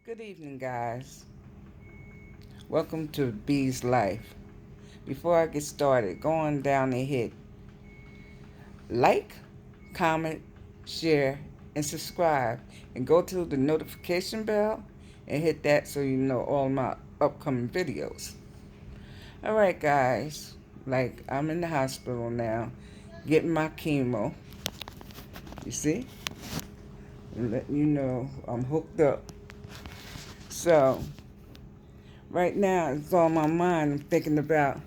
Good evening, guys. Welcome to B's Life. Before I get started, go on down and hit like, comment, share, and subscribe. And go to the notification bell and hit that so you know all my upcoming videos. All right, guys. Like, I'm in the hospital now getting my chemo. You see? And letting you know I'm hooked up. So, right now, it's on my mind. I'm thinking about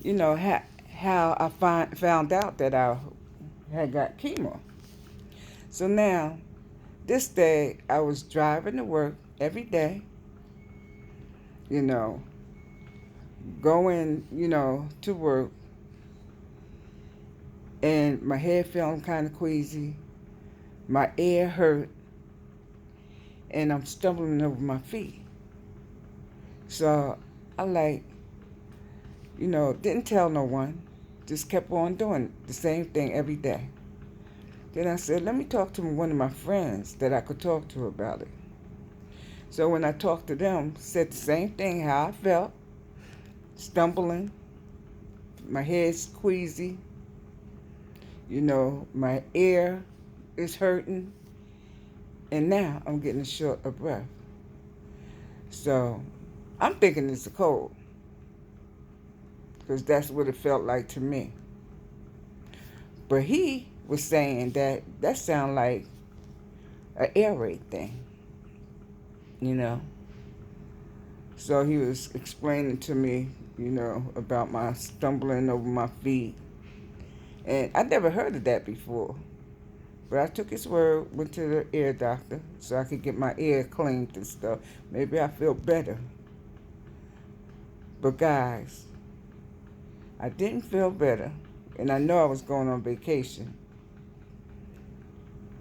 how I found out that I had got chemo. So now, this day, I was driving to work every day, you know, going, to work, and my head feeling kind of queasy, my ear hurt, and I'm stumbling over my feet. So I didn't tell no one, just kept on doing the same thing every day. Then I said, let me talk to one of my friends that I could talk to about it. So when I talked to them, said the same thing, how I felt, stumbling, my head's queasy, my ear is hurting, and now I'm getting short of breath. So I'm thinking it's a cold, because that's what it felt like to me. But he was saying that sounded like an air raid thing, you know. So he was explaining to me, about my stumbling over my feet. And I never heard of that before. But I took his word, went to the ear doctor so I could get my ear cleaned and stuff. Maybe I feel better. But guys, I didn't feel better. And I know I was going on vacation.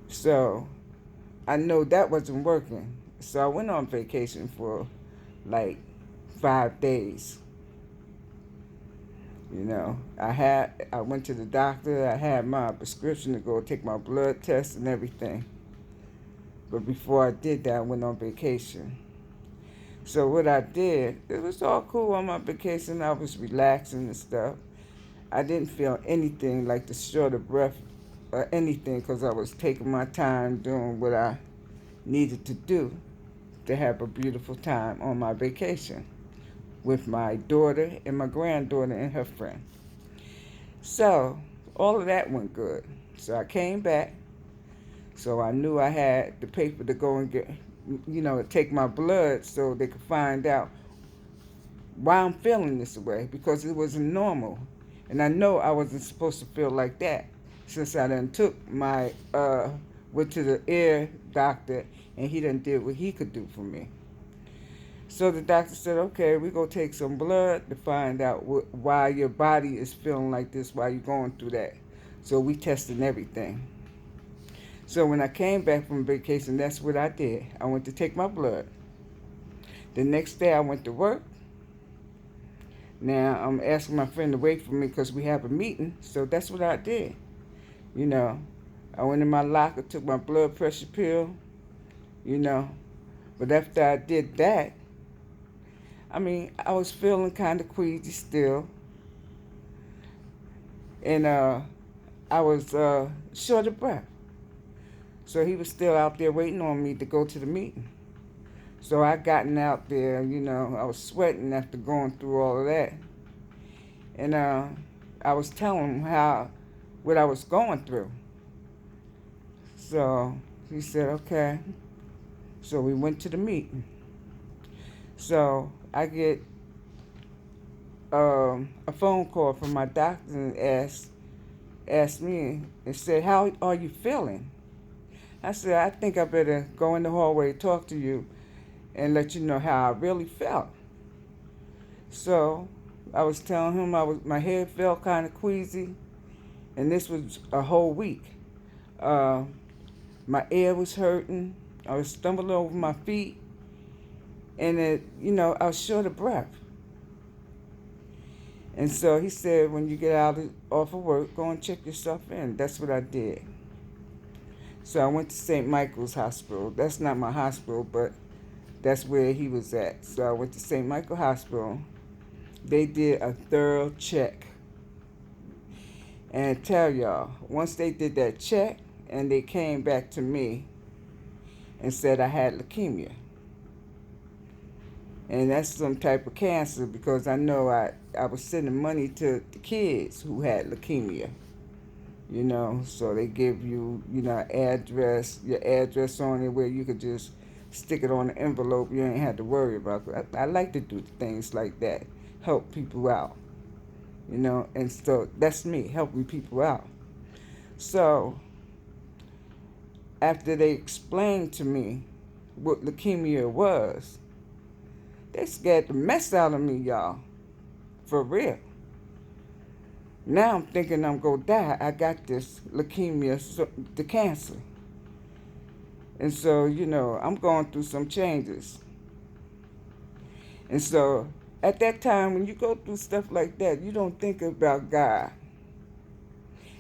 So I know that wasn't working. So I went on vacation for like 5 days. I went to the doctor. I had my prescription to go take my blood test and everything. But before I did that, I went on vacation. So what I did, it was all cool on my vacation. I was relaxing and stuff. I didn't feel anything like the short of breath or anything because I was taking my time doing what I needed to do to have a beautiful time on my vacation with my daughter and my granddaughter and her friend. So all of that went good. So I came back. So I knew I had the paper to go and get, take my blood so they could find out why I'm feeling this way because it wasn't normal. And I know I wasn't supposed to feel like that since I done went to the ear doctor and he done did what he could do for me. So the doctor said, okay, we're going to take some blood to find out why your body is feeling like this, why you're going through that. So we tested everything. So when I came back from vacation, that's what I did. I went to take my blood. The next day I went to work. Now I'm asking my friend to wait for me because we have a meeting. So that's what I did. I went in my locker, took my blood pressure pill, you know. But after I did that, I was feeling kind of queasy still. And I was short of breath. So he was still out there waiting on me to go to the meeting. So I gotten out there, I was sweating after going through all of that. And I was telling him what I was going through. So he said, okay. So we went to the meeting. So I get a phone call from my doctor and asked me and said, how are you feeling? I said, I think I better go in the hallway and talk to you and let you know how I really felt. So I was telling him my head felt kind of queasy, and this was a whole week. Uh, my ear was hurting. I was stumbling over my feet, and I was short of breath. And so he said, when you get off of work, go and check yourself in. That's what I did. So I went to St. Michael's Hospital. That's not my hospital, but That's where he was at. So I went to St. Michael Hospital. They did a thorough check. And tell y'all, once they did that check and they came back to me and said I had leukemia. And that's some type of cancer because I know I was sending money to the kids who had leukemia. So they give you, address, your address on it where you could just stick it on the envelope. You ain't had to worry about it. I like to do things like that, help people out, and so that's me, helping people out. So after they explained to me what leukemia was, they scared the mess out of me, y'all, for real. Now I'm thinking I'm going to die. I got this leukemia, the cancer. And so, I'm going through some changes. And so, at that time, when you go through stuff like that, you don't think about God.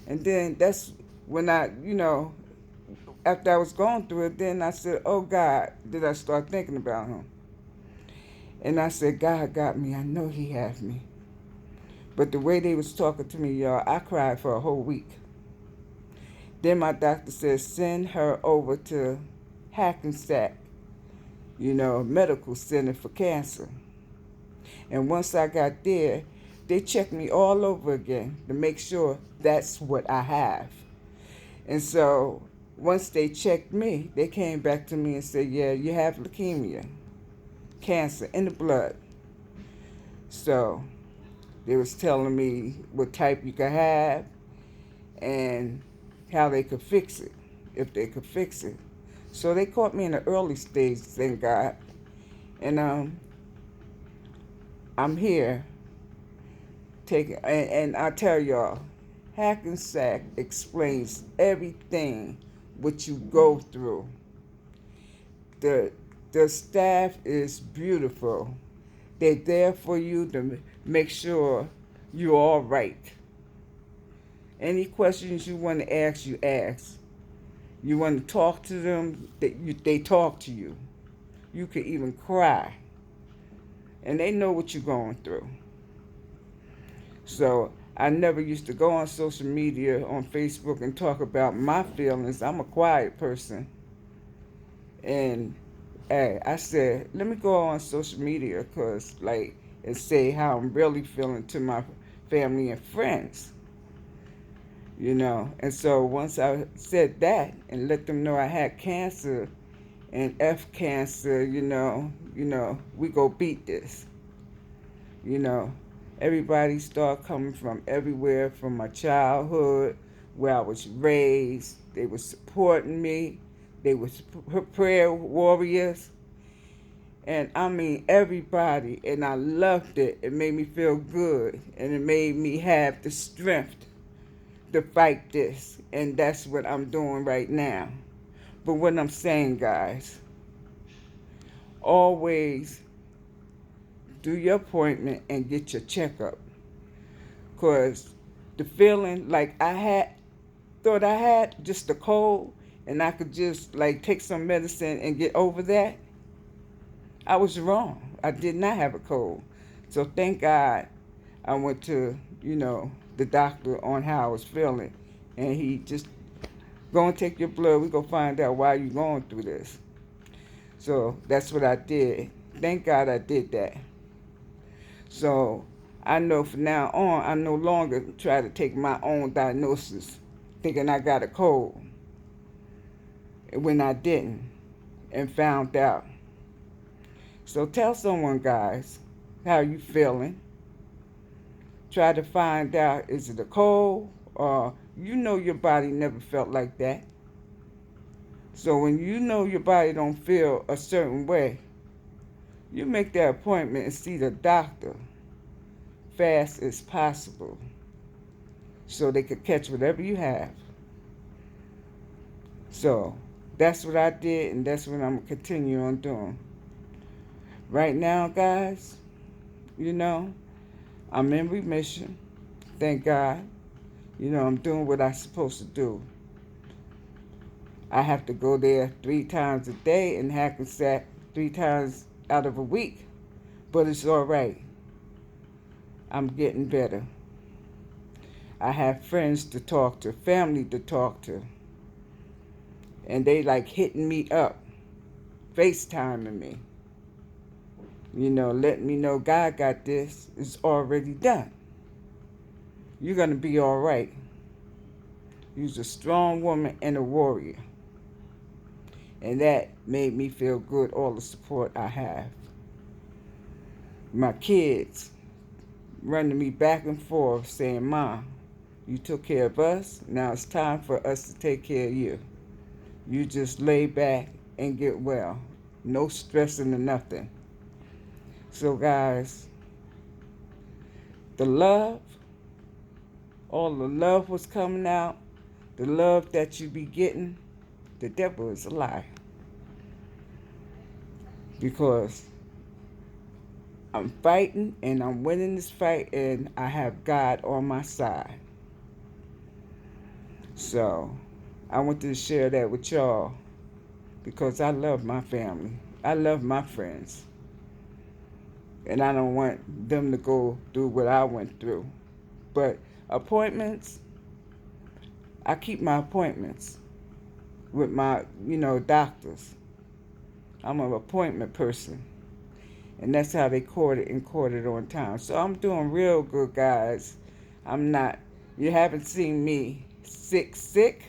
And then that's when after I was going through it, then I said, oh God, did I start thinking about him. And I said, God got me. I know he has me. But the way they was talking to me, y'all, I cried for a whole week. Then my doctor said, send her over to Hackensack, medical center for cancer. And once I got there, they checked me all over again to make sure that's what I have. And so once they checked me, they came back to me and said, yeah, you have leukemia, cancer in the blood. So they was telling me what type you could have and how they could fix it, if they could fix it. So they caught me in the early stage, thank God. And I'm here and I tell y'all, Hackensack explains everything what you go through. The staff is beautiful. They're there for you to make sure you're all right. Any questions you want to ask, you ask. You want to talk to them, they talk to you. You can even cry. And they know what you're going through. So I never used to go on social media, on Facebook, and talk about my feelings. I'm a quiet person. And hey, I said, let me go on social media and say how I'm really feeling to my family and friends. And so once I said that and let them know I had cancer and F cancer, we go beat this. Everybody started coming from everywhere, from my childhood, where I was raised. They were supporting me. They were prayer warriors. And I mean, everybody. And I loved it. It made me feel good. And it made me have the strength to fight this. And that's what I'm doing right now. But what I'm saying, guys, always do your appointment and get your checkup. Because the feeling like thought I had just a cold and I could just take some medicine and get over that, I was wrong. I did not have a cold. So thank God I went to, the doctor on how I was feeling. And he just, go and take your blood. We're going to find out why you're going through this. So that's what I did. Thank God I did that. So I know from now on, I no longer try to take my own diagnosis thinking I got a cold when I didn't and found out. So tell someone, guys, how you feeling. Try to find out, is it a cold or your body never felt like that. So when your body don't feel a certain way, you make that appointment and see the doctor fast as possible so they could catch whatever you have. So that's what I did, and that's what I'm going to continue on doing. Right now, guys, I'm in remission. Thank God. I'm doing what I'm supposed to do. I have to go there 3 times a day in Hackensack 3 times out of a week, but it's all right. I'm getting better. I have friends to talk to, family to talk to, and they like hitting me up, FaceTiming me, letting me know God got this, it's already done. You're going to be all right. You're a strong woman and a warrior. And that made me feel good, all the support I have. My kids running me back and forth saying, Mom, you took care of us, now it's time for us to take care of you. You just lay back and get well. No stressing or nothing. So guys, the love, all the love was coming out, the love that you be getting, the devil is a lie. Because I'm fighting and I'm winning this fight and I have God on my side. So I wanted to share that with y'all because I love my family. I love my friends. And I don't want them to go through what I went through. But appointments, I keep my appointments with my, doctors. I'm an appointment person. And that's how they caught it on time. So I'm doing real good, guys. I'm not, you haven't seen me sick.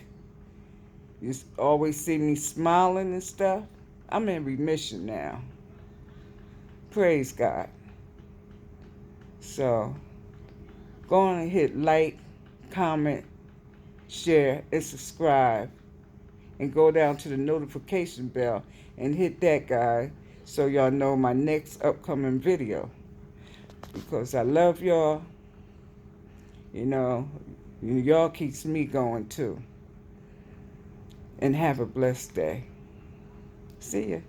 You always see me smiling and stuff. I'm in remission now. Praise God. So go on and hit like, comment, share, and subscribe. And go down to the notification bell and hit that, guy, so y'all know my next upcoming video. Because I love y'all. Y'all keeps me going too. And have a blessed day. See ya.